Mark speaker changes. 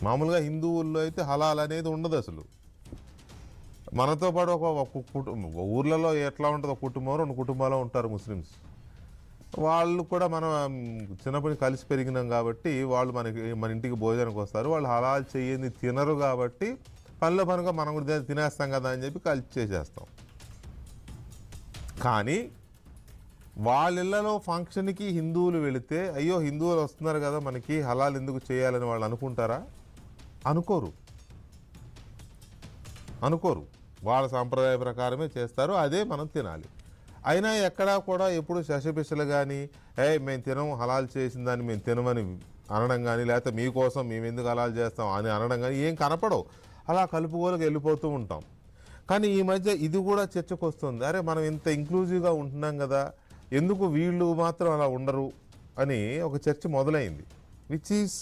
Speaker 1: మామూలుగా హిందువుల్లో అయితే హలాల్ అనేది ఉండదు అసలు. మనతో పాటు ఒక కుటుంబం ఊర్లలో ఎట్లా ఉంటుందో కుటుంబం 2 కుటుంబాలు ఉంటారు ముస్లిమ్స్. వాళ్ళు కూడా మనం చిన్నప్పటి నుంచి కలిసి పెరిగినాం కాబట్టి వాళ్ళు మన ఇంటికి భోజనానికి వస్తారు. వాళ్ళు హలాల్ చెయ్యని తినరు కాబట్టి పనిలో పనిగా మనం కూడా తినేస్తాం కదా అని చెప్పి కలిసి చేసేస్తాం. కానీ వాళ్ళ ఇళ్లలో ఫంక్షన్కి హిందువులు వెళితే అయ్యో హిందువులు వస్తున్నారు కదా మనకి హలాల్ ఎందుకు చేయాలని వాళ్ళు అనుకుంటారా? అనుకోరు. వాళ్ళ సాంప్రదాయ ప్రకారమే చేస్తారు, అదే మనం తినాలి. అయినా ఎక్కడా కూడా ఎప్పుడు శశపిశలు కానీ మేము తినము హలాల్ చేసిన దాన్ని మేము తినమని అనడం కానీ, లేకపోతే మీకోసం మేము ఎందుకు హలాల్ చేస్తాం అని అనడం కానీ ఏం కనపడవు. అలా కలుపుకోలకు వెళ్ళిపోతూ ఉంటాం. కానీ ఈ మధ్య ఇది కూడా చర్చకు వస్తుంది. అరే మనం ఇంత ఇంక్లూజివ్గా ఉంటున్నాం కదా, ఎందుకు వీళ్ళు మాత్రం అలా ఉండరు అని ఒక చర్చ మొదలైంది. Which is